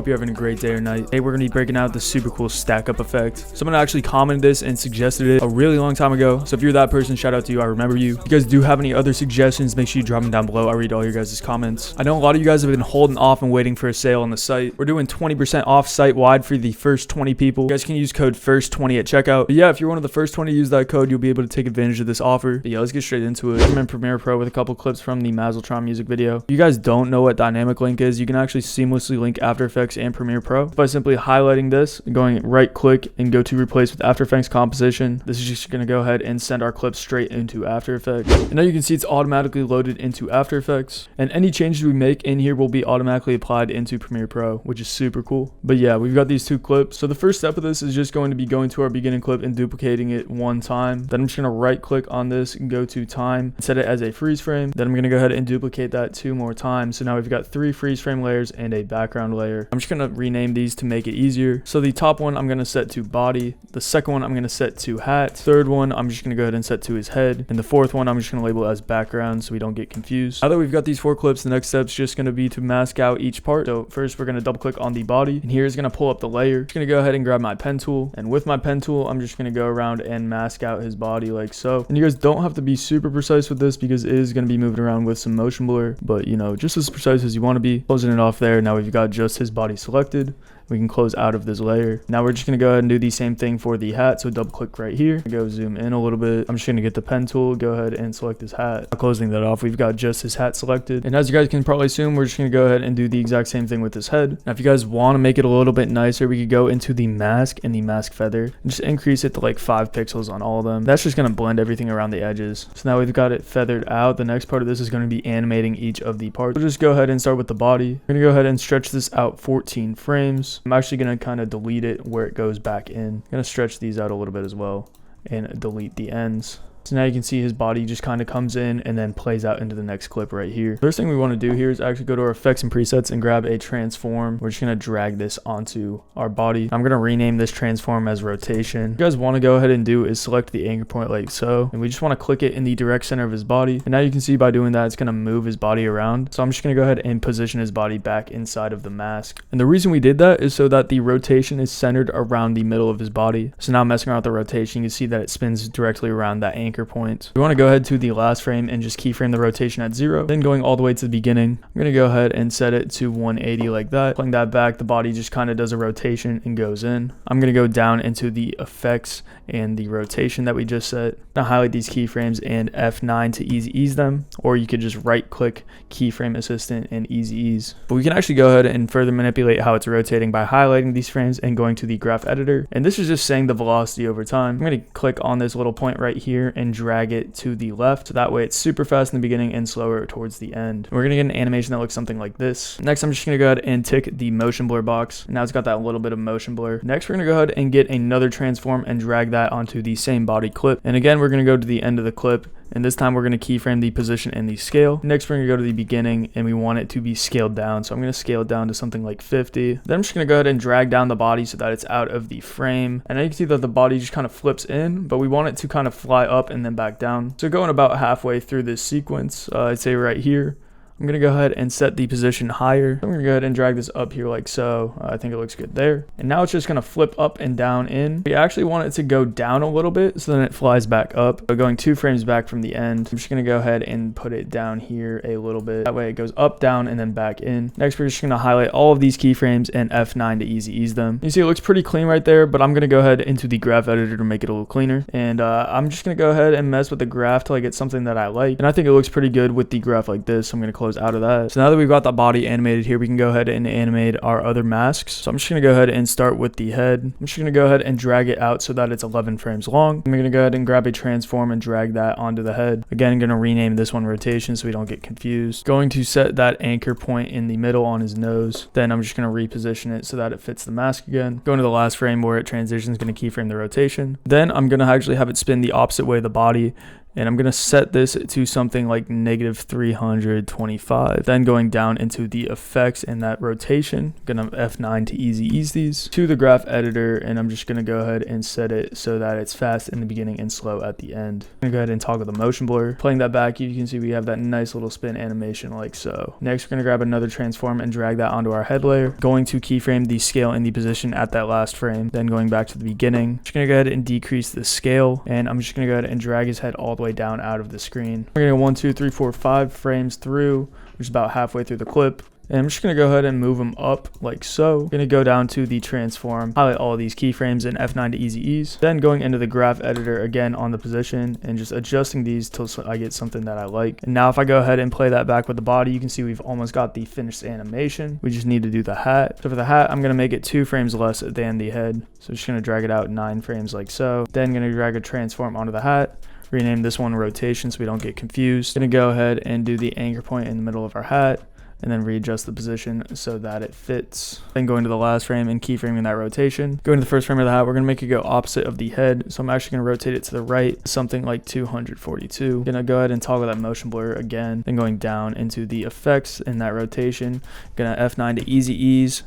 you're having a great day or night. Today we're going to be breaking out the super cool stack up effect. Someone actually commented this and suggested it a really long time ago. So if you're that person, shout out to you. I remember you. If you guys do have any other suggestions, make sure you drop them down below. I read all your guys' comments. I know a lot of you guys have been holding off and waiting for a sale on the site. We're doing 20% off site wide for the first 20 people. You guys can use code FIRST20 at checkout. But yeah, if you're one of the first 20 to use that code, you'll be able to take advantage of this offer. But yeah, let's get straight into it. I'm in Premiere Pro with a couple clips from the Mazeltron music video. If you guys don't know what dynamic link is, you can actually seamlessly link After Effects and Premiere Pro by simply highlighting this and going right click and go to replace with After Effects composition. This is just going to go ahead and send our clip straight into After Effects. And now you can see it's automatically loaded into After Effects, and any changes we make in here will be automatically applied into Premiere Pro, which is super cool. But yeah, we've got these two clips. So the first step of this is just going to be going to our beginning clip and duplicating it one time. Then I'm just going to right click on this and go to time and set it as a freeze frame. Then I'm going to go ahead and duplicate that 2 more times. So now we've got 3 freeze frame layers and a background layer. I'm just going to rename these to make it easier. So the top one I'm going to set to body. The second one I'm going to set to hat. Third one I'm just going to go ahead and set to his head. And the fourth one I'm just going to label as background so we don't get confused. Now that we've got these 4 clips, the next step is just going to be to mask out each part. So first we're going to double click on the body, and here is going to pull up the layer. I'm just going to go ahead and grab my pen tool, and with my pen tool I'm just going to go around and mask out his body like so. And you guys don't have to be super precise with this because it is going to be moving around with some motion blur, but you know, just as precise as you want to be. Closing it off there. Now we've got just his body selected. We can close out of this layer. Now we're just going to go ahead and do the same thing for the hat. So double click right here, go zoom in a little bit. I'm just going to get the pen tool, go ahead and select his hat. Closing that off, we've got just his hat selected. And as you guys can probably assume, we're just going to go ahead and do the exact same thing with his head. Now if you guys want to make it a little bit nicer, we could go into the mask and the mask feather and just increase it to like 5 pixels on all of them. That's just going to blend everything around the edges. So now we've got it feathered out. The next part of this is going to be animating each of the parts. We'll just go ahead and start with the body. We're going to go ahead and stretch this out 14 frames. I'm actually going to kind of delete it where it goes back in. I'm going to stretch these out a little bit as well and delete the ends. So now you can see his body just kind of comes in and then plays out into the next clip right here. First thing we want to do here is actually go to our effects and presets and grab a transform. We're just going to drag this onto our body. I'm going to rename this transform as rotation. What you guys want to go ahead and do is select the anchor point like so, and we just want to click it in the direct center of his body. And now you can see by doing that, it's going to move his body around. So I'm just going to go ahead and position his body back inside of the mask. And the reason we did that is so that the rotation is centered around the middle of his body. So now messing around with the rotation, you can see that it spins directly around that anchor point. We want to go ahead to the last frame and just keyframe the rotation at 0. Then going all the way to the beginning, I'm going to go ahead and set it to 180 like that. Pulling that back, the body just kind of does a rotation and goes in. I'm going to go down into the effects and the rotation that we just set. Now highlight these keyframes and F9 to easy ease them, or you could just right click keyframe assistant and easy ease. But we can actually go ahead and further manipulate how it's rotating by highlighting these frames and going to the graph editor. And this is just saying the velocity over time. I'm going to click on this little point right here and drag it to the left. So that way it's super fast in the beginning and slower towards the end. We're going to get an animation that looks something like this. Next, I'm just going to go ahead and tick the motion blur box. Now it's got that little bit of motion blur. Next, we're going to go ahead and get another transform and drag that onto the same body clip. And again, we're going to go to the end of the clip, and this time we're going to keyframe the position and the scale. Next, we're going to go to the beginning, and we want it to be scaled down. So I'm going to scale it down to something like 50. Then I'm just going to go ahead and drag down the body so that it's out of the frame. And now you can see that the body just kind of flips in, but we want it to kind of fly up and then back down. So going about halfway through this sequence, I'd say right here, I'm going to go ahead and set the position higher. I'm going to go ahead and drag this up here like so. I think it looks good there. And now it's just going to flip up and down in. We actually want it to go down a little bit so then it flies back up. So going 2 frames back from the end, I'm just going to go ahead and put it down here a little bit. That way it goes up, down, and then back in. Next, we're just going to highlight all of these keyframes and F9 to easy ease them. You see it looks pretty clean right there, but I'm going to go ahead into the graph editor to make it a little cleaner. And I'm just going to go ahead and mess with the graph till I get something that I like. And I think it looks pretty good with the graph like this. So I'm going to close out of that. So now that we've got the body animated here, we can go ahead and animate our other masks. So I'm just going to go ahead and start with the head. I'm just going to go ahead and drag it out so that it's 11 frames long. I'm going to go ahead and grab a transform and drag that onto the head. Again, I'm going to rename this one rotation so we don't get confused. Going to set that anchor point in the middle on his nose. Then I'm just going to reposition it so that it fits the mask again. Going to the last frame where it transitions, going to keyframe the rotation. Then I'm going to actually have it spin the opposite way of the body and I'm gonna set this to something like negative 325. Then going down into the effects and that rotation, gonna F9 to easy ease these to the graph editor, and I'm just gonna go ahead and set it so that it's fast in the beginning and slow at the end. I'm gonna go ahead and toggle the motion blur. Playing that back, you can see we have that nice little spin animation like so. Next, we're gonna grab another transform and drag that onto our head layer. Going to keyframe the scale in the position at that last frame, then going back to the beginning. Just gonna go ahead and decrease the scale, and I'm just gonna go ahead and drag his head all the way down out of the screen. We're gonna go 1, 2, 3, 4, 5 frames through, which is about halfway through the clip. And I'm just going to go ahead and move them up like so. Going to go down to the transform, highlight all of these keyframes and F9 to easy ease. Then going into the graph editor again on the position and just adjusting these till I get something that I like. And now if I go ahead and play that back with the body, you can see we've almost got the finished animation. We just need to do the hat. So for the hat, I'm going to make it 2 frames less than the head. So just going to drag it out 9 frames like so. Then going to drag a transform onto the hat. Rename this one rotation so we don't get confused. Going to go ahead and do the anchor point in the middle of our hat, and then readjust the position so that it fits. Then going to the last frame and keyframing that rotation. Going to the first frame of the hat, we're gonna make it go opposite of the head. So I'm actually gonna rotate it to the right, something like 242. Gonna go ahead and toggle that motion blur again. Then going down into the effects in that rotation. Gonna F9 to easy ease.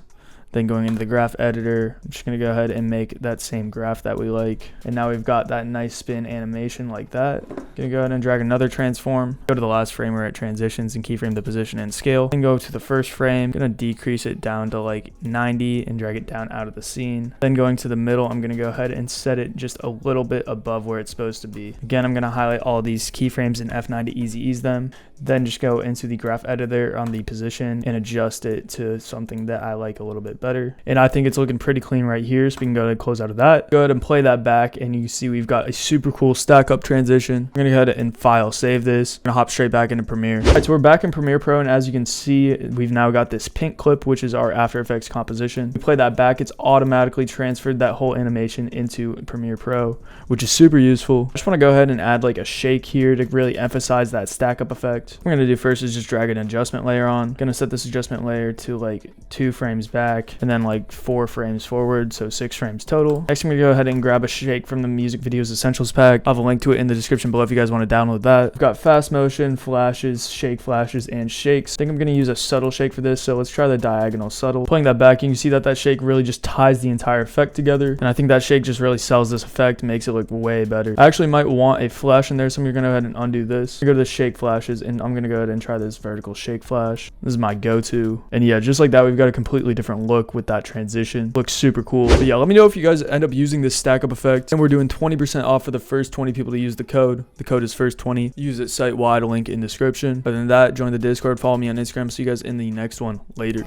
Then going into the graph editor, I'm just going to go ahead and make that same graph that we like. And now we've got that nice spin animation like that. Going to go ahead and drag another transform. Go to the last frame where it transitions and keyframe the position and scale. Then go to the first frame. Going to decrease it down to like 90 and drag it down out of the scene. Then going to the middle, I'm going to go ahead and set it just a little bit above where it's supposed to be. Again, I'm going to highlight all these keyframes in F9 to easy ease them. Then just go into the graph editor on the position and adjust it to something that I like a little bit better. And I think it's looking pretty clean right here, so we can go ahead and close out of that. Go ahead and play that back, and you can see we've got a super cool stack up transition. I'm gonna go ahead and file save this. I'm gonna hop straight back into Premiere. All right, so we're back in Premiere Pro, and as you can see, we've now got this pink clip, which is our After Effects composition. We play that back, it's automatically transferred that whole animation into Premiere Pro, which is super useful. I just wanna go ahead and add like a shake here to really emphasize that stack up effect. What we're gonna do first is just drag an adjustment layer on. Gonna set this adjustment layer to like 2 frames back, and then like 4 frames forward, so 6 frames total. Next, I'm gonna go ahead and grab a shake from the Music Videos Essentials pack. I'll have a link to it in the description below if you guys want to download that. I've got fast motion, flashes, and shakes. I think I'm gonna use a subtle shake for this, so let's try the diagonal subtle. Playing that back, you can see that that shake really just ties the entire effect together, and I think that shake just really sells this effect, makes it look way better. I actually might want a flash in there, so I'm gonna go ahead and undo this. Go to the shake flashes, and I'm gonna go ahead and try this vertical shake flash. This is my go-to, and yeah, just like that, we've got a completely different look with that transition. Looks super cool. But yeah, let me know if you guys end up using this stack up effect, and we're doing 20% off for the first 20 people to use the code. The code is first20. Use it site-wide, a link in description. Other than that, join the Discord, follow me on Instagram. See you guys in the next one. Later.